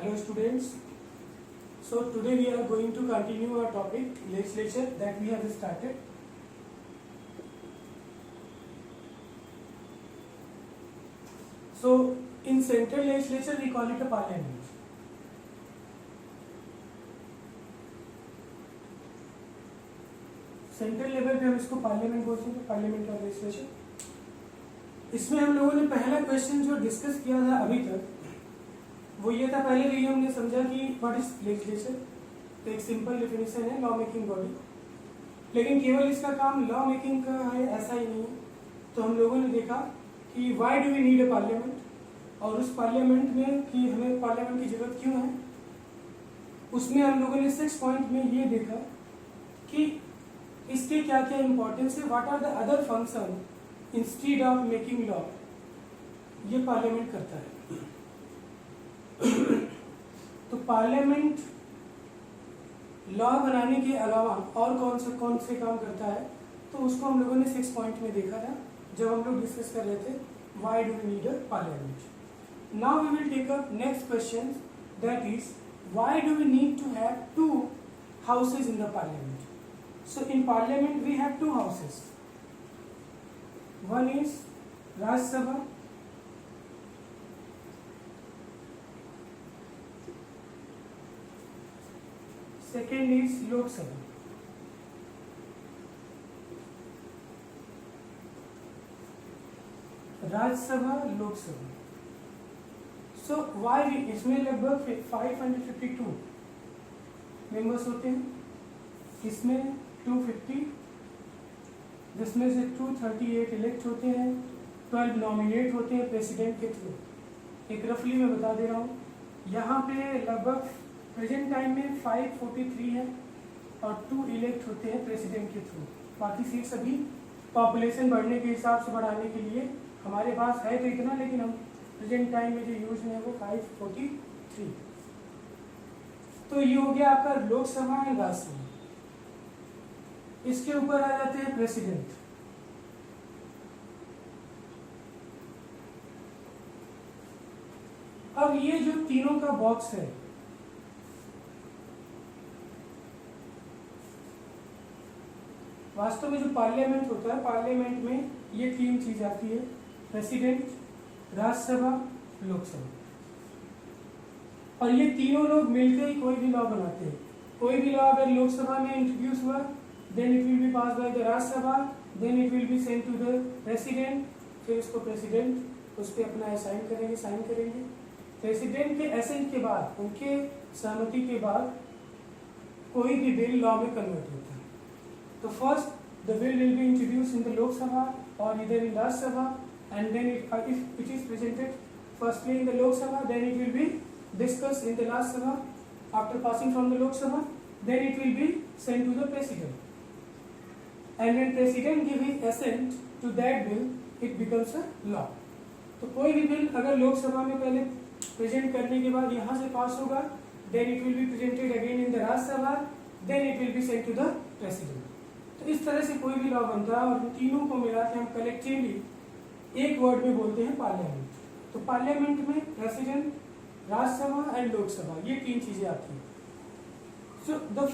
Hello students. So today we are going to continue our topic legislature that we have started. So in central legislature we call it a parliament. Central level पे हम इसको parliament बोलते हैं, parliament of legislature. इसमें हम लोगों ने पहला क्वेश्चन जो डिस्कस किया था अभी तक वो ये था, पहले भी हमने समझा कि व्हाट इज लेजिस्लेचर, तो एक सिंपल डेफिनेशन है लॉ मेकिंग बॉडी। लेकिन केवल इसका काम लॉ मेकिंग का है ऐसा ही नहीं है। तो हम लोगों ने देखा कि why do we need a parliament, और उस पार्लियामेंट में कि हमें पार्लियामेंट की जरूरत क्यों है। उसमें हम लोगों ने 6 पॉइंट में ये देखा कि इसके क्या क्या इंपॉर्टेंस है, what are the other function instead of making law, ये पार्लियामेंट करता है। तो पार्लियामेंट लॉ बनाने के अलावा और कौन से काम करता है, तो उसको हम लोगों ने 6 पॉइंट में देखा था जब हम लोग डिस्कस कर रहे थे why do we need a parliament. Now we will take up next question, that is why do we need to have 2 houses in the parliament. So in parliament we have 2 houses. One is Rajya Sabha, second is Lok Sabha. Rajya Sabha, Lok Sabha. So why we, इसमें लगभग 552 members होते हैं, इसमें 250, जिसमें से 238 elect होते हैं, 12 nominate होते हैं प्रेसिडेंट के थ्रू। एक रफली मैं बता दे रहा हूँ, यहाँ पे लगभग प्रेजेंट टाइम में 543 है और 2 इलेक्ट होते हैं प्रेसिडेंट के थ्रू। बाकी सीट सभी पॉपुलेशन बढ़ने के हिसाब से बढ़ाने के लिए हमारे पास है तो इतना, लेकिन हम प्रेजेंट टाइम में जो यूज है वो 543। तो ये हो गया आपका लोकसभा एंड राज्यसभा। इसके ऊपर आ जाते हैं प्रेसिडेंट। अब ये जो तीनों का बॉक्स है, वास्तव में जो पार्लियामेंट होता है, पार्लियामेंट में ये 3 चीज आती है, प्रेसिडेंट, राज्यसभा, लोकसभा। और ये तीनों लोग मिलकर ही कोई भी लॉ बनाते हैं। कोई भी लॉ अगर लोकसभा में इंट्रोड्यूस हुआ, then it will be passed by the Rajya Sabha, then it will be sent to the president, फिर उसको प्रेसिडेंट उस पर अपना साइन करेंगे। प्रेसिडेंट के एसेंट के बाद, उनके सहमति के बाद कोई भी बिल लॉ में कन्वर्ट होता है। तो first the bill will be introduced in the Lok Sabha और इधर in Rajya Sabha, and then if it is presented firstly in the Lok Sabha, then it will be discussed in the Rajya Sabha. After passing from the Lok Sabha, then it will be sent to the president, and when president give his assent to that bill, it becomes a law. तो कोई भी bill अगर लोकसभा में पहले present करने के बाद यहाँ से पास होगा, then it will be presented again in the Rajya Sabha, then it will be sent to the president. तो इस तरह से कोई भी लॉ बनता है, और इन तीनों को मिला के हम कलेक्टिवली एक वर्ड में बोलते हैं पार्लियामेंट। तो पार्लियामेंट में प्रेसिडेंट, राज्यसभा एंड लोकसभा, ये 3 चीजें आती हैं। So the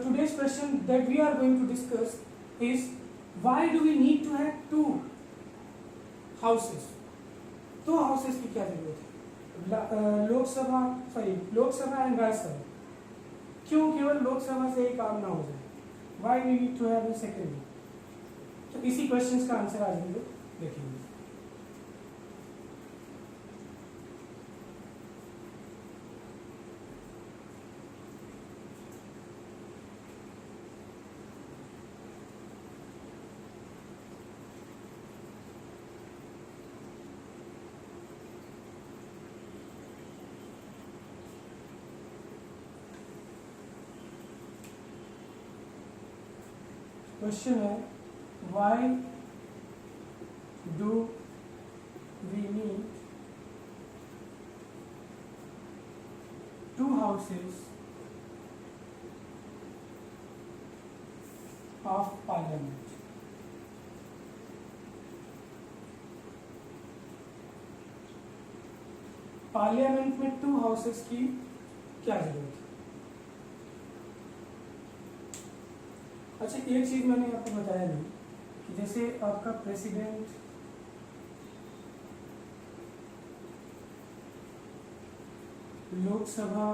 today's question that we are going to discuss is why do we need to have 2 houses? 2 houses की क्या जरूरत है? लोकसभा एंड राज्यसभा। क्यों केवल लोकसभा से ही काम ना हो जाए? Why we need to have a second? तो इसी क्वेश्चंस का आंसर आज हम लोग देखेंगे। क्वेश्चन है, why do we need 2 houses of parliament. Parliament में 2 हाउसेस की क्या जरूरत है? अच्छा, एक चीज मैंने आपको बताया नहीं कि जैसे आपका प्रेसिडेंट, लोकसभा,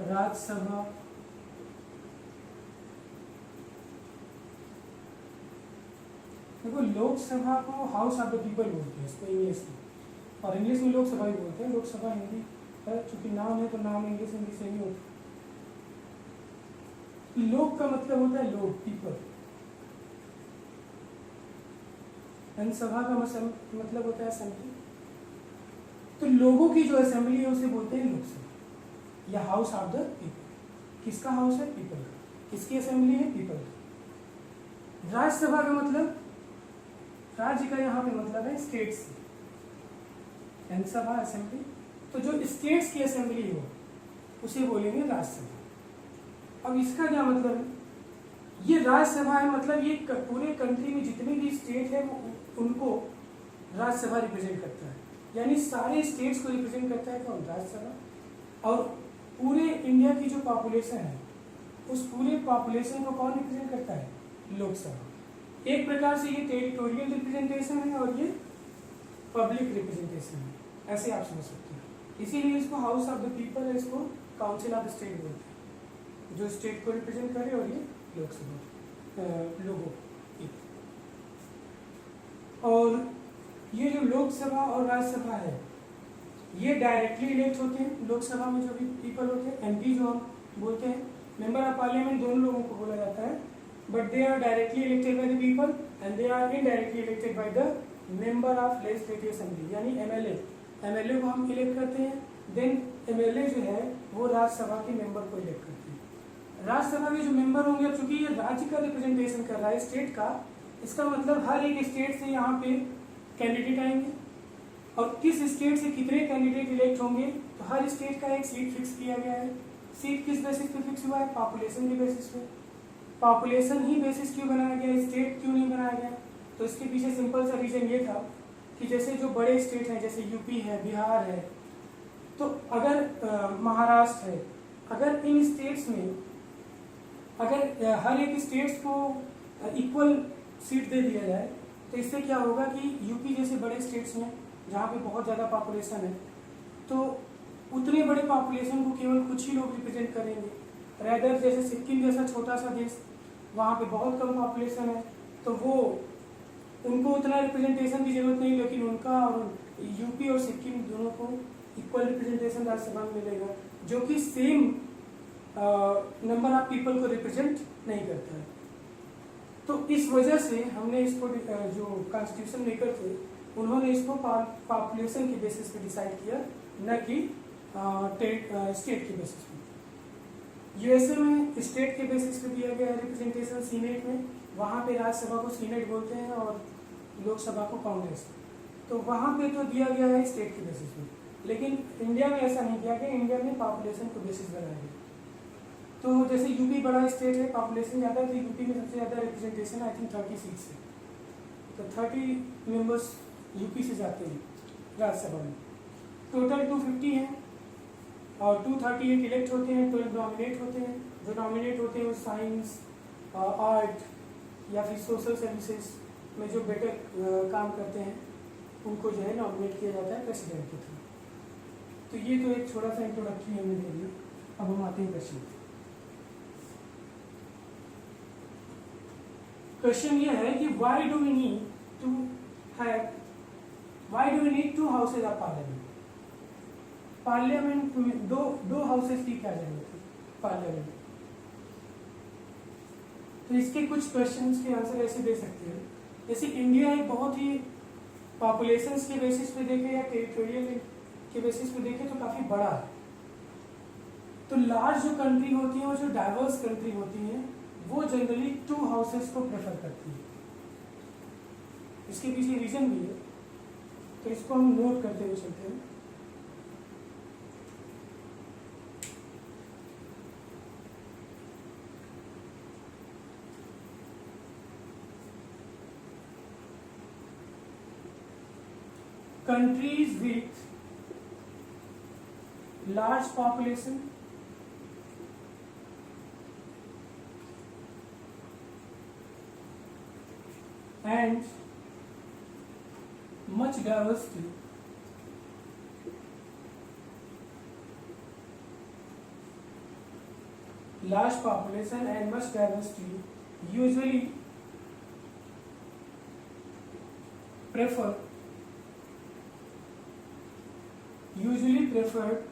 राज्यसभा, देखो लोकसभा को हाउस ऑफ द पीपल बोलते हैं इसको इंग्लिश में, और इंग्लिश में लोकसभा ही बोलते हैं। लोकसभा हिंदी है, चूंकि नाम है तो नाम इंग्लिश हिंदी से नहीं होता। लोक का मतलब होता है लोग, पीपल, एंड सभा का मतलब होता है असेंबली। तो लोगों की जो असेंबली है उसे बोलते हैं लोकसभा या हाउस ऑफ द पीपल। किसका हाउस है? पीपल का। किसकी असेंबली है? पीपल की। राज्यसभा का मतलब, राज्य का यहाँ पे मतलब है स्टेट्स, एंड सभा असेंबली। तो जो स्टेट्स की असेंबली हो उसे बोलेंगे राज्यसभा। अब इसका क्या मतलब है? ये राज्यसभा है, मतलब ये पूरे कंट्री में जितने भी स्टेट है वो उनको राज्यसभा रिप्रेजेंट करता है, यानी सारे स्टेट्स को रिप्रेजेंट करता है कौन? राज्यसभा। और पूरे इंडिया की जो पॉपुलेशन है उस पूरे पॉपुलेशन को कौन रिप्रेजेंट करता है? लोकसभा। एक प्रकार से ये टेरिटोरियल रिप्रेजेंटेशन है और ये पब्लिक रिप्रेजेंटेशन है, ऐसे आप समझ सकते हैं। इसीलिए इसको हाउस ऑफ द पीपल है, इसको काउंसिल ऑफ स्टेट बोलते हैं, जो स्टेट को रिप्रेजेंट करे, और ये लोकसभा लोगों की। और ये जो लोकसभा और राज्यसभा है ये डायरेक्टली इलेक्ट होते हैं। लोकसभा में जो भी पीपल होते हैं, एमपी जो हम बोलते हैं, मेंबर ऑफ पार्लियामेंट, दोनों लोगों को बोला जाता है, but they are directly elected by the people and they are indirectly elected by the member of legislative assembly, यानी एमएलए। एमएलए को हम इलेक्ट करते हैं, देन एमएलए जो है वो राज्यसभा के मेंबर को इलेक्ट करते हैं। राज्यसभा के जो मेंबर होंगे, अब चूंकि ये राज्य का रिप्रेजेंटेशन कर रहा है, स्टेट का, इसका मतलब हर एक स्टेट से यहाँ पे कैंडिडेट आएंगे, और किस स्टेट से कितने कैंडिडेट इलेक्ट होंगे, तो हर स्टेट का एक सीट फिक्स किया गया है। सीट किस बेसिस पे फिक्स हुआ है? पॉपुलेशन के बेसिस पे। पॉपुलेशन ही बेसिस क्यों बनाया गया, स्टेट क्यों नहीं बनाया गया? तो इसके पीछे सिंपल सा रीजन ये था कि जैसे जो बड़े स्टेट हैं, जैसे यूपी है, बिहार है, तो अगर महाराष्ट्र है, अगर इन स्टेट्स में अगर हर एक स्टेट्स को इक्वल सीट दे दिया जाए, तो इससे क्या होगा कि यूपी जैसे बड़े स्टेट्स में जहाँ पे बहुत ज़्यादा पॉपुलेशन है, तो उतने बड़े पॉपुलेशन को केवल कुछ ही लोग रिप्रेजेंट करेंगे। रैदर जैसे सिक्किम जैसा छोटा सा देश, वहाँ पे बहुत कम पॉपुलेशन है, तो वो उनको उतना रिप्रेजेंटेशन की जरूरत नहीं, लेकिन उनका और यूपी और सिक्किम दोनों को इक्वल रिप्रेजेंटेशन राज्यसभा में मिलेगा, जो कि सेम नंबर ऑफ पीपल को रिप्रेजेंट नहीं करता है। तो इस वजह से हमने इसको जो कॉन्स्टिट्यूशन मेकर थे उन्होंने इसको पॉपुलेशन के बेसिस पे डिसाइड किया, न कि स्टेट के बेसिस पे। यूएसए में स्टेट के बेसिस पे दिया गया है रिप्रेजेंटेशन सीनेट में, वहाँ पे राज्यसभा को सीनेट बोलते हैं और लोकसभा को कांग्रेस। तो वहाँ पे तो दिया गया है स्टेट के बेसिस पे, लेकिन इंडिया में ऐसा नहीं किया गया। इंडिया में पॉपुलेशन को बेसिस बनाया गया। तो जैसे यूपी बड़ा स्टेट है, पॉपुलेशन ज़्यादा है, तो यूपी में सबसे ज़्यादा रिप्रेजेंटेशन आई थिंक 30 सीट्स है, तो 30 मेंबर्स यूपी से जाते हैं राज्यसभा में। टोटल 250 हैं और 238 इलेक्ट होते हैं, 12 नॉमिनेट होते हैं। जो नॉमिनेट होते हैं वो साइंस, आर्ट या फिर सोशल सर्विसेज में जो बेटर काम करते हैं उनको जो है नॉमिनेट किया जाता है प्रेसिडेंट के थ्रू। तो ये तो एक छोटा सा इंट्रोडक्टरी हमने दे दिया। अब हम आते हैं क्वेश्चन। क्वेश्चन ये है कि why do we need two houses of parliament. Parliament में दो हाउसेज की क्या जरूरत है पार्लियामेंट? तो इसके कुछ क्वेश्चंस के आंसर ऐसे दे सकते हैं, जैसे इंडिया एक बहुत ही पॉपुलेशन के बेसिस पे देखे या टेरिटोरियल के बेसिस पे देखे तो काफी बड़ा है। तो लार्ज जो कंट्री होती है और जो डाइवर्स कंट्री होती है वो जनरली 2 हाउसेस को प्रेफर करती है। इसके पीछे रीजन भी है, तो इसको हम नोट करते हुए चलते हैं। countries with large population and much diversity large population and much diversity usually prefer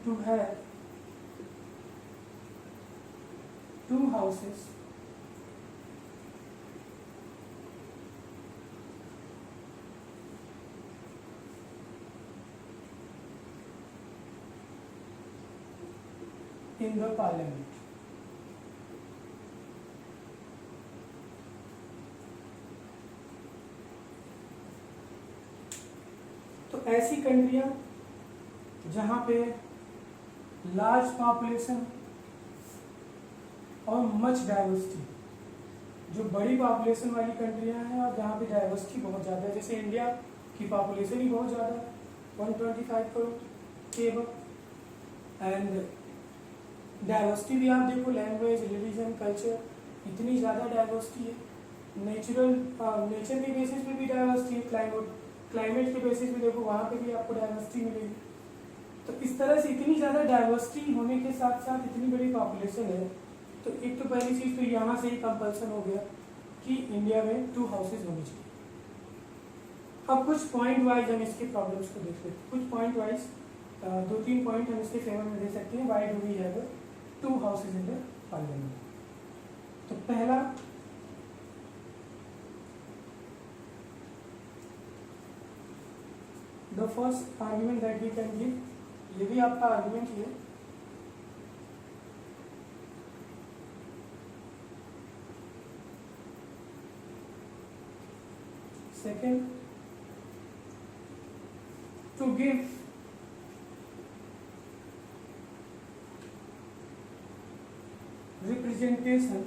to have two houses in the parliament. तो ऐसी कंट्रियां जहां पे लार्ज पॉपुलेशन और मच डाइवर्सिटी, जो बड़ी पॉपुलेशन वाली कंट्रियां हैं और जहां पे डाइवर्सिटी बहुत ज़्यादा है, जैसे इंडिया की पॉपुलेशन ही बहुत ज़्यादा है, 125 करोड़ के एंड डाइवर्सिटी भी आप देखो, लैंग्वेज, रिलीजन, कल्चर, इतनी ज़्यादा डाइवर्सिटी है। नेचर के बेसिस पे भी डाइवर्सिटी है, क्लाइमेट के बेसिस पे देखो वहाँ पे भी आपको डाइवर्सिटी मिलेगी। तो इस तरह से इतनी ज़्यादा डाइवर्सिटी होने के साथ साथ इतनी बड़ी पॉपुलेशन है, तो एक तो पहली चीज़ तो यहाँ से ही कंपल्सन हो गया कि इंडिया में 2 हाउसेज होनी चाहिए। अब कुछ पॉइंट वाइज हम इसके प्रॉब्लम्स को देख लेते हैं। कुछ पॉइंट वाइज 2-3 पॉइंट हम इसके फेवर में दे सकते हैं। Why do we have 2 houses in the parliament? तो पहला, the first argument that we can give, ये भी आपका आर्ग्यूमेंट ही है, second, to give representation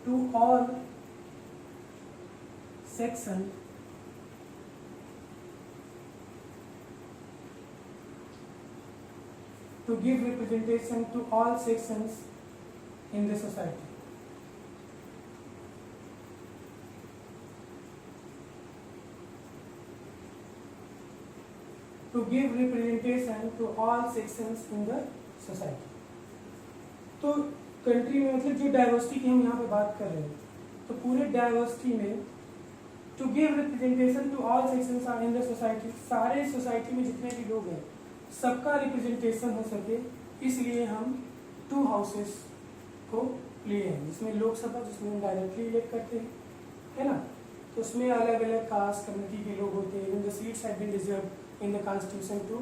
to all sections in the society. To give representation to all sections in the society. तो country में मतलब जो डाइवर्सिटी की हम यहाँ पे बात कर रहे हैं, तो पूरे डाइवर्सिटी में to give representation to all sections in the society, सारे सोसाइटी में जितने भी लोग हैं सबका रिप्रेजेंटेशन हो सके, इसलिए हम 2 हाउसेस को लिए हैं, जिसमें लोकसभा, जिसमें हम डायरेक्टली इलेक्ट करते हैं, है ना। तो उसमें अलग अलग कास्ट कम्युनिटी के लोग होते हैं। The seats have been reserved in the constitution to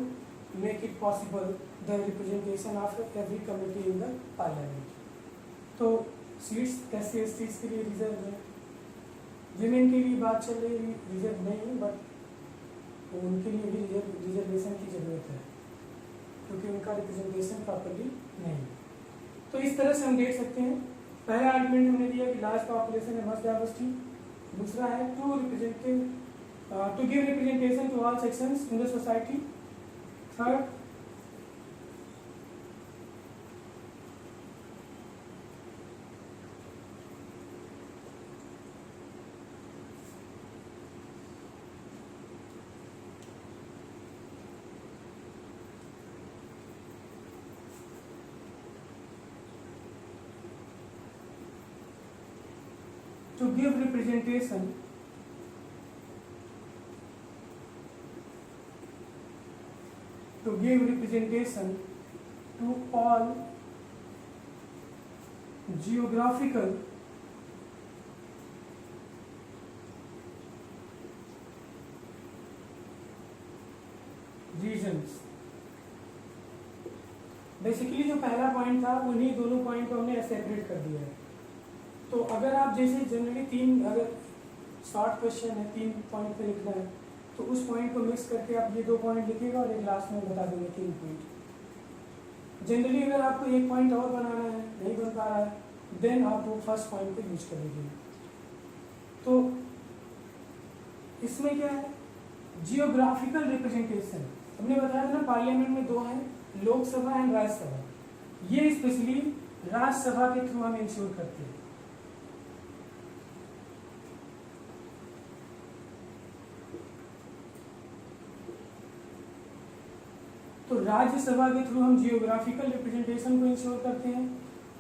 make it possible the representation of every community in the parliament. तो सीट्स SC/ST के लिए रिजर्व है, विमेन के लिए बात चल रही है, रिजर्व नहीं है, बट उनके लिए भी रिजर्वेशन की जरूरत है क्योंकि उनका रिप्रेजेंटेशन प्रॉपर्ली नहीं है। तो इस तरह से हम देख सकते हैं, पहला आर्गुमेंट हमने दिया कि लार्ज पॉपुलेशन है, मस्ट डाइवर्सिटी। दूसरा है to give representation to all sections in the society. Third, to give representation to all geographical regions। Basically जो पहला पॉइंट था उन्हीं दोनों पॉइंट को हमने सेपरेट कर दिया है। तो अगर आप जैसे जनरली 3, अगर शॉर्ट क्वेश्चन है 3 पॉइंट पे लिखना है, तो उस पॉइंट को मिक्स करके आप ये 2 पॉइंट लिखिएगा और एक लास्ट में बता देंगे 3 पॉइंट। जनरली अगर आपको एक पॉइंट और बनाना है, नहीं बन पा रहा है, देन आप वो फर्स्ट पॉइंट को यूज करेंगे। तो इसमें क्या है, जियोग्राफिकल रिप्रेजेंटेशन। हमने बताया था ना पार्लियामेंट में दो हैं, लोकसभा एंड राज्यसभा। ये स्पेशली राज्यसभा के थ्रू हम इंश्योर करते हैं। तो राज्यसभा के थ्रू हम जियोग्राफिकल रिप्रेजेंटेशन को इंश्योर करते हैं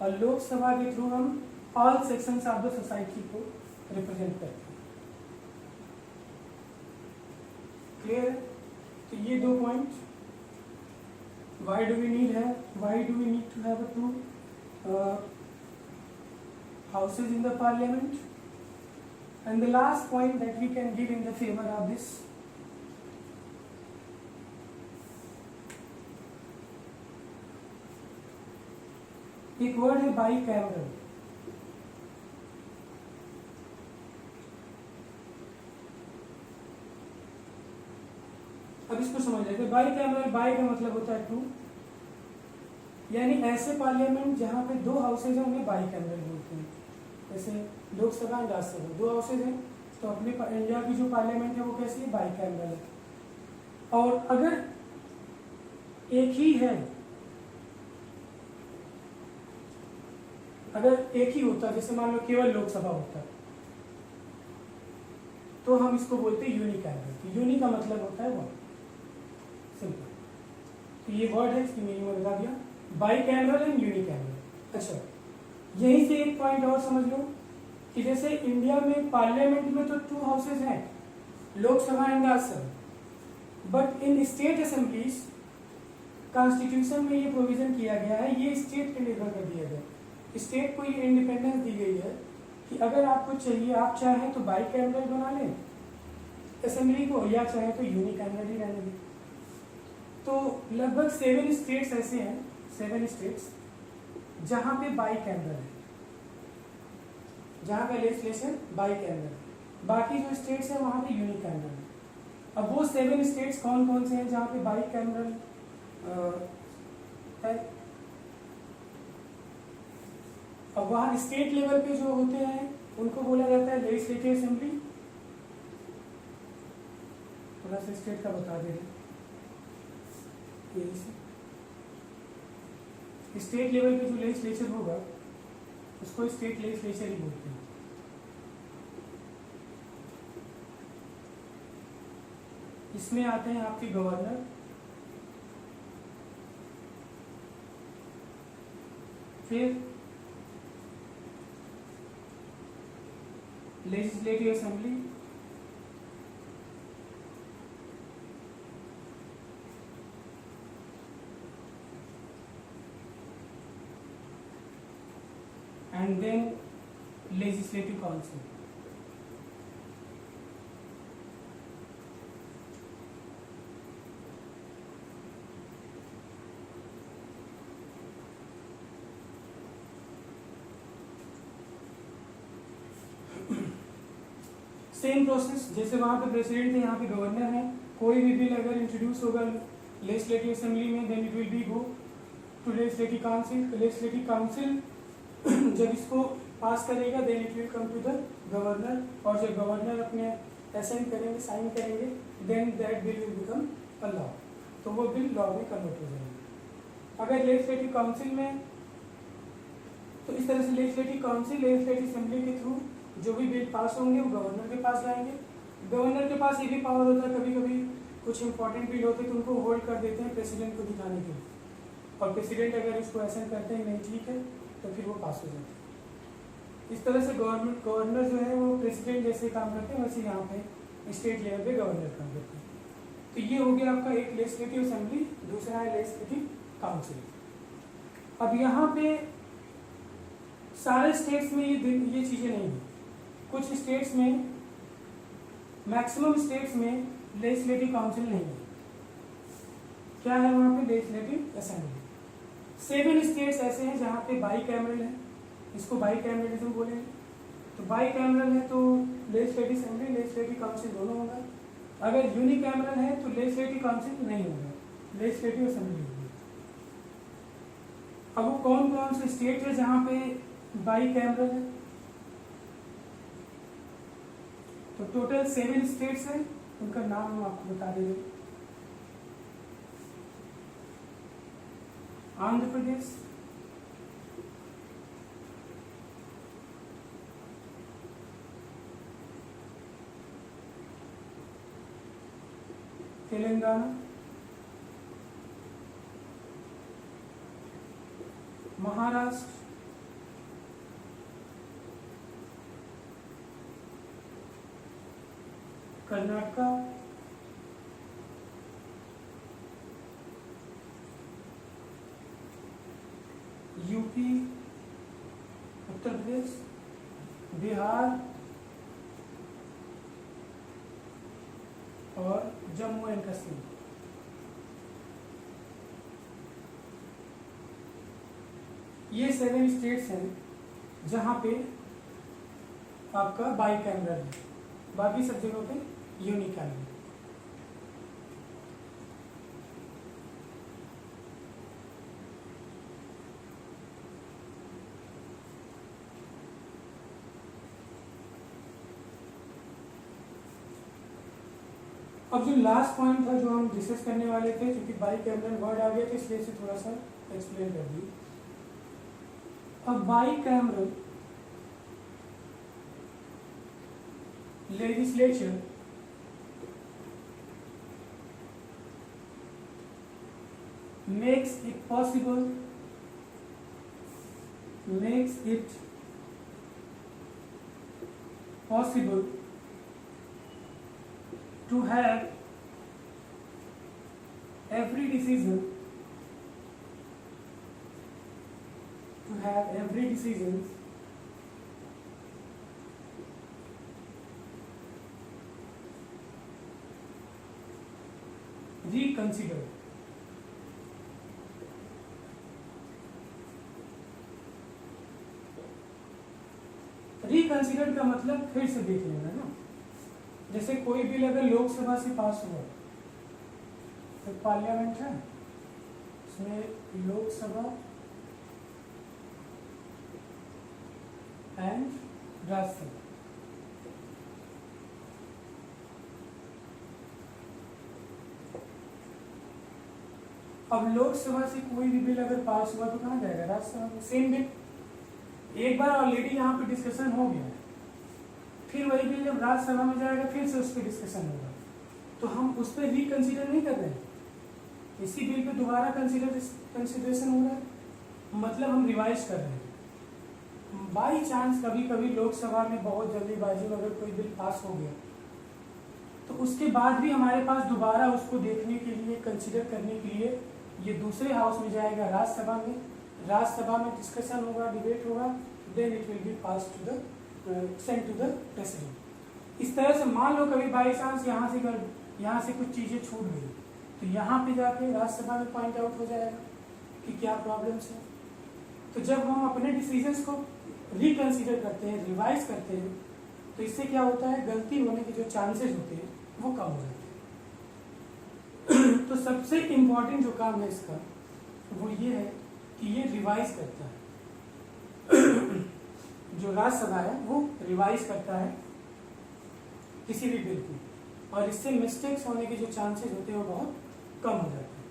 और लोकसभा के थ्रू हम all sections of the society को रिप्रेजेंट करते हैं। क्लियर है? तो ये दो point, why do we need to have two houses in the parliament, and the last point that we can give in the favor of this, एक word है bicameral. अब इसको समझ लेते हैं। बाइकैमरल, बाई का मतलब होता है टू, यानी ऐसे पार्लियामेंट जहां पे दो हाउसेज हैं उन्हें बाइकैमरल बोलते हैं। जैसे लोकसभा और राज्यसभा दो हाउसेज हैं, तो अपने इंडिया की जो पार्लियामेंट है वो कैसी है, बाइकैमरल है। और अगर एक ही है, अगर एक ही होता, जैसे मान लो केवल लोकसभा होता, तो हम इसको बोलते हैं यूनिकैमरल। यूनि का मतलब होता है वन, सिंपल। तो ये वर्ड है, इसकी मीनिंग में बता दिया, बाइकैमरल एंड यूनिकैमरल। अच्छा, यहीं से एक पॉइंट और समझ लो कि जैसे इंडिया में पार्लियामेंट में तो टू हाउसेज हैं, Lok Sabha and Rajya Sabha, but in state assemblies constitution में ये प्रोविजन किया गया है, ये स्टेट पे निर्भर कर दिया गया। स्टेट को ये इंडिपेंडेंस दी गई है कि अगर आपको चाहिए, आप चाहें तो बाइकैमरल बना लें असेंबली को, या चाहें तो यूनिकैमरल ही रहने दें। तो लगभग 7 स्टेट्स ऐसे हैं, 7 स्टेट्स जहां पे बाइकैमरल है, जहां का लेजिस्लेशन बाइकैमरल। बाकी जो स्टेट्स हैं वहां पे यूनिकैमरल है। अब वो 7 स्टेट्स कौन कौन से हैं जहां पे बाइकैमरल है? अब वहां स्टेट लेवल पे जो होते हैं उनको बोला जाता है लेजिस्लेटिव असेंबली। थोड़ा सा स्टेट का बता दे रहे, स्टेट लेवल पे जो लेजिस्लेचर होगा उसको स्टेट लेजिस्लेचर ही बोलते हैं। इसमें आते हैं आपके गवर्नर, फिर legislative assembly, and then legislative council. Same process, जैसे वहां पे प्रेसिडेंट है, यहाँ पे गवर्नर है। कोई भी बिल अगर इंट्रोड्यूस होगा लेजिस्लेटिव असेंबली में, then it will be go to legislative council. Legislative council जब इसको पास करेगा then it will come to the governor, और जब गवर्नर अपने असेंट करेंगे, साइन करेंगे, then that bill will become a law. तो वो बिल लॉ में कन्वर्ट हो जाएगा। अगर लेजिस्लेटिव काउंसिल में, तो इस तरह से लेजिस्लेटिव काउंसिल लेजिस्लेटिव असेंबली के थ्रू जो भी बिल पास होंगे वो गवर्नर के पास जाएंगे। गवर्नर के पास ये भी पावर होता है, कभी कभी कुछ इंपॉर्टेंट बिल होते हैं तो उनको होल्ड कर देते हैं प्रेसिडेंट को दिखाने के लिए, और प्रेसिडेंट अगर इसको असेंट करते हैं नहीं ठीक है तो फिर वो पास हो जाता है। इस तरह से गवर्नर जो है वो प्रेसिडेंट जैसे काम करते हैं, वैसे यहाँ पे स्टेट लेवल पे गवर्नर काम करते हैं। तो ये हो गया आपका एक लेजिस्लेटिव असेंबली, दूसरा है लेजिस्लेटिव काउंसिल। अब यहाँ पे सारे स्टेट्स में ये चीजें नहीं है। कुछ स्टेट्स में, मैक्सिमम स्टेट्स में लेजिस्लेटिव काउंसिल नहीं है। क्या है वहां पे? Legislative assembly. 7 स्टेट्स ऐसे हैं जहां पे बाइकैमरल है, इसको बाइकैमरलिज्म बोलेंगे। तो बाइकैमरल है तो लेजिस्लेटिव असेंबली लेजिस्लेटिव काउंसिल दोनों होगा। अगर यूनिकैमरल है तो लेजिस्लेटिव काउंसिल नहीं होगा, लेजिस्लेटिव असेंबली होगी। अब वो कौन कौन से स्टेट है जहां पे बाई कैमरल है। तो टोटल 7 स्टेट्स हैं, उनका नाम हम आपको बता दे रहे हैं। आंध्र प्रदेश, तेलंगाना, महाराष्ट्र, कर्नाटका, यूपी, उत्तर प्रदेश, बिहार और जम्मू एंड कश्मीर। ये 7 स्टेट्स हैं जहां पे आपका बाई कैमरल है, बाकी सब जगहों पे यूनिकैमरल है। अब जो लास्ट पॉइंट था जो हम डिस्कस करने वाले थे, क्योंकि बाई कैमरल वर्ड आ गया तो इसलिए इसे थोड़ा सा एक्सप्लेन कर दी। अब by cameral legislature makes it possible to have every decision reconsidered। Reconsider का मतलब फिर से देख लेना ना। जैसे कोई बिल अगर लोकसभा से पास हुआ तो पार्लियामेंट है, उसमें लोकसभा एंड राज्यसभा, अब लोकसभा से कोई भी बिल अगर पास हुआ तो कहाँ जाएगा? राज्यसभा में। सेम बिल एक बार ऑलरेडी यहाँ पे डिस्कशन हो गया है, फिर वही बिल जब राज्यसभा में जाएगा फिर से उस पर डिस्कशन होगा, तो हम उस पर रिकंसीडर नहीं कर रहे हैं, इसी बिल पे दोबारा कंसिडरेशन हो रहा है, मतलब हम रिवाइज कर रहे हैं। बाई चांस कभी कभी लोकसभा में बहुत जल्दीबाजी में अगर कोई बिल पास हो गया तो उसके बाद भी हमारे पास दोबारा उसको देखने के लिए, कंसिडर करने के लिए ये दूसरे हाउस में जाएगा, राज्यसभा में। राज्यसभा में डिस्कशन होगा, डिबेट होगा, then it will be pass to the send to the president. इस तरह से मान लो कभी बाई चांस यहाँ से कुछ चीजें छूट गई तो यहाँ पे जाके राज्यसभा में पॉइंट आउट हो जाएगा कि क्या प्रॉब्लम्स है। तो जब हम अपने डिसीजंस को रिकंसिडर करते हैं, रिवाइज करते हैं, तो इससे क्या होता है, गलती होने के जो चांसेस होते हैं वो कम हो जाते हैं। तो सबसे इम्पोर्टेंट जो काम है इसका वो ये है कि ये रिवाइज करता है। जो राज्यसभा है वो रिवाइज करता है किसी भी बिल की, और इससे मिस्टेक्स होने के जो चांसेस होते हैं वो बहुत कम हो जाते हैं।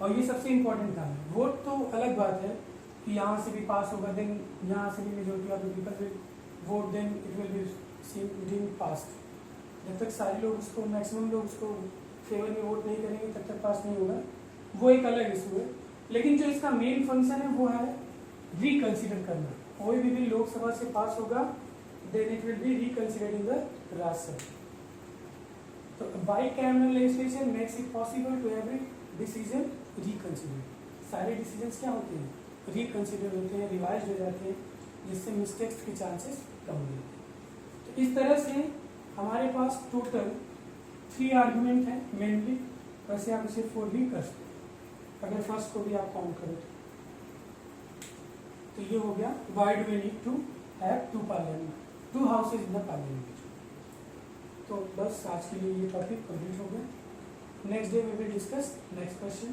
और ये सबसे इम्पोर्टेंट काम है। वोट तो अलग बात है कि यहाँ से भी पास होगा, देन यहाँ से भी majority of the people will vote, then it will be being passed. जब तक सारे लोग उसको, मैक्सिमम लोग उसको फेवर में वोट नहीं करेंगे तब तक पास नहीं होगा, वो एक अलग इशू है। लेकिन जो इसका मेन फंक्शन है वो है रिकंसिडर करना। कोई भी बिल लोकसभा से पास होगा then it will be reconsidered in the Rajya Sabha. तो bicameral legislation makes it possible to every decision reconsider. सारे डिसीजंस क्या होते हैं? रिकंसिडर होते हैं, रिवाइज हो जाते हैं, जिससे मिस्टेक्स के चांसेस कम हो जाते हैं। तो इस तरह से हमारे पास टोटल 3 आर्गुमेंट है मेनली, वैसे आप इसे 4 भी कर सकते हैं अगर फर्स्ट को भी आप काउंट करें तो ये हो गया why do we need to have 2 parliament, 2 houses in the parliament. तो बस आज के लिए ये टॉपिक कंप्लीट हो गया। Next day we will discuss next question.